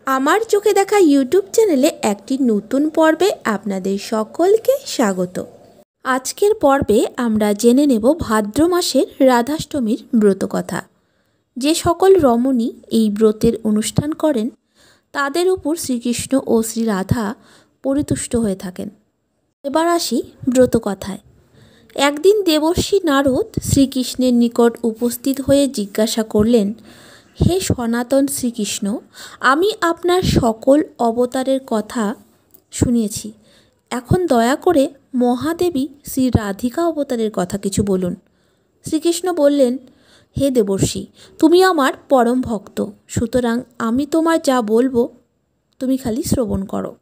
আমার চোখে দেখা ইউটিউব চ্যানেলে একটি নতুন পর্বে আপনাদের সকলকে স্বাগত। আজকের পর্বে আমরা জেনে নেব ভাদ্র মাসের রাধাষ্টমীর ব্রতকথা। যে সকল রমণী এই ব্রতের অনুষ্ঠান করেন তাদের উপর শ্রীকৃষ্ণ ও শ্রী রাধা পরিতুষ্ট হয়ে থাকেন। এবার আসি ব্রতকথায়। একদিন দেবর্ষি নারদ শ্রীকৃষ্ণের নিকট উপস্থিত হয়ে জিজ্ঞাসা করলেন, হে সনাতন শ্রীকৃষ্ণ, আমি আপনার সকল অবতারের কথা শুনিয়েছি, এখন দয়া করে মহাদেবী শ্রী রাধিকা অবতারের কথা কিছু বলুন। শ্রীকৃষ্ণ বললেন, হে দেবর্ষি, তুমি আমার পরম ভক্ত, সুতরাং আমি তোমার যা বলবো তুমি খালি শ্রবণ করো।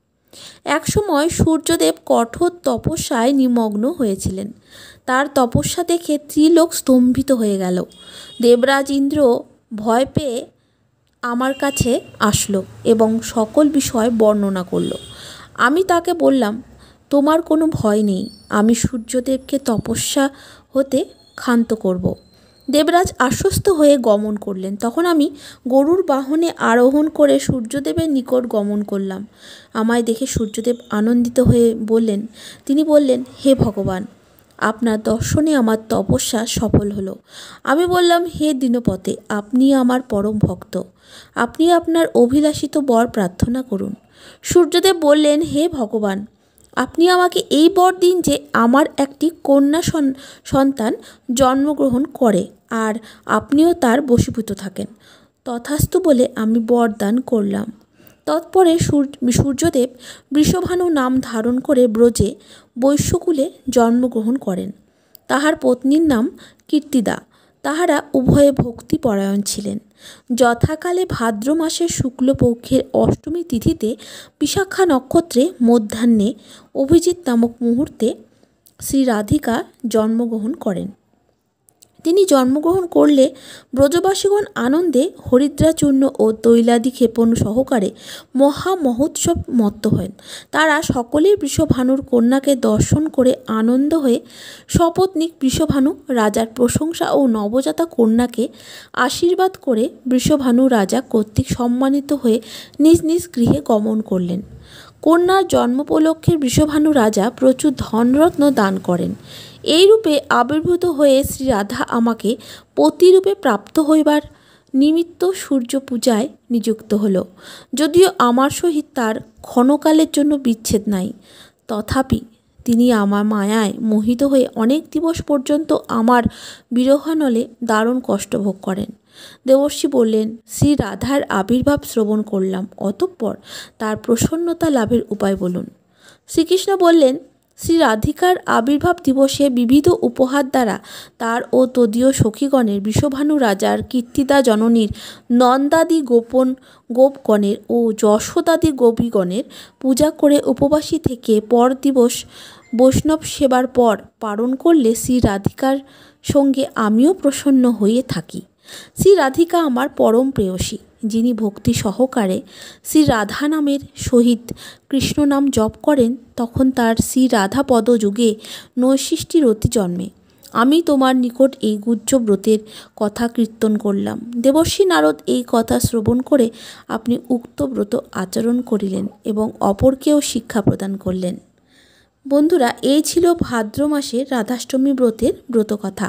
একসময় সূর্যদেব কঠোর তপস্যায় নিমগ্ন হয়েছিলেন। তার তপস্যা দেখে ত্রিলোক স্তম্ভিত হয়ে গেল। দেবরাজ ইন্দ্র ভয় পেয়ে আমার কাছে আসলো এবং সকল বিষয় বর্ণনা করলো। আমি তাকে বললাম, তোমার কোনো ভয় নেই, আমি সূর্যদেবকে তপস্যা হতে ক্ষান্ত করব। দেবরাজ আশ্বস্ত হয়ে গমন করলেন। তখন আমি গরুর বাহনে আরোহণ করে সূর্যদেবের নিকট গমন করলাম। আমায় দেখে সূর্যদেব আনন্দিত হয়ে বললেন, তিনি বললেন, হে ভগবান, আপনার দর্শনে আমার তপস্যা সফল হলো। আমি বললাম, হে দীনপতে, আপনি আমার পরম ভক্ত, আপনি আপনার অভিলাষিত বর প্রার্থনা করুন। সূর্যদেব বললেন, হে ভগবান, আপনি আমাকে এই বর দিন যে আমার একটি কন্যা সন্তান জন্মগ্রহণ করে আর আপনিও তার বশীভূত থাকেন। তথাস্তু বলে আমি বরদান করলাম। তৎপরে সূর্যদেব বৃষভানু নাম ধারণ করে ব্রজে বৈশ্যকুলে জন্মগ্রহণ করেন। তাহার পত্নীর নাম কীর্তিদা। তাহারা উভয়ে ভক্তিপরায়ণ ছিলেন। যথাকালে ভাদ্র মাসের শুক্লপক্ষের অষ্টমী তিথিতে বিশাখা নক্ষত্রে মধ্যাহ্নে অভিজিৎ নামক মুহূর্তে শ্রী রাধিকা জন্মগ্রহণ করেন। তিনি জন্মগ্রহণ করলে ব্রজবাসীগণ আনন্দে হরিদ্রাচূর্ণ ও তৈলাদি ক্ষেপণ সহকারে মহোৎসব মত্ত হন। তারা সকলেই বৃষভানুর কন্যাকে দর্শন করে আনন্দ হয়ে সপত্নীক বৃষভানু রাজার প্রশংসা ও নবজাতা কন্যাকে আশীর্বাদ করে বৃষভানু রাজা কর্তৃক সম্মানিত হয়ে নিজ নিজ গৃহে গমন করলেন। কন্যার জন্মোপলক্ষে বৃষভানু রাজা প্রচুর ধনরত্ন দান করেন। এই রূপে আবির্ভূত হয়ে শ্রী রাধা আমাকে পতিরূপে প্রাপ্ত হইবার নিমিত্ত সূর্য পূজায় নিযুক্ত হল। যদিও আমার সহিত তার ক্ষণকালের জন্য বিচ্ছেদ নাই, তথাপি তিনি আমার মায়ায় মোহিত হয়ে অনেক দিবস পর্যন্ত আমার বিরহানলে দারুণ কষ্ট ভোগ করেন। দেবর্ষি বললেন, শ্রী রাধার আবির্ভাব শ্রবণ করলাম, অতঃপর তার প্রসন্নতা লাভের উপায় বলুন। শ্রীকৃষ্ণ বললেন, শ্রী রাধিকার আবির্ভাব দিবসে বিবিধ উপহার দ্বারা তার ও তদীয় সখীগণের বৃষভানু রাজার কীর্তিদা জননীর নন্দাদি গোপগণের ও যশোদাদি গোপীগণের পূজা করে উপবাসী থেকে পর দিবস বৈষ্ণব সেবার পর পালন করলে শ্রী রাধিকার সঙ্গে আমিও প্রসন্ন হয়ে থাকি। শ্রী রাধিকা আমার পরম প্রেয়সী, যিনি ভক্তি সহকারে শ্রী রাধা নামের সহিত কৃষ্ণ নাম জপ করেন, তখন তার শ্রী রাধা পদযুগে নৈশিষ্টি রতি জন্মে। আমি তোমার নিকট এই গুহ্য ব্রতের কথা কীর্তন করলাম। দেবর্ষি নারদ এই কথা শ্রবণ করে আপনি উক্ত ব্রত আচরণ করিলেন এবং অপরকেও শিক্ষা প্রদান করলেন। বন্ধুরা, এই ছিল ভাদ্র মাসের রাধাষ্টমী ব্রতের ব্রতকথা।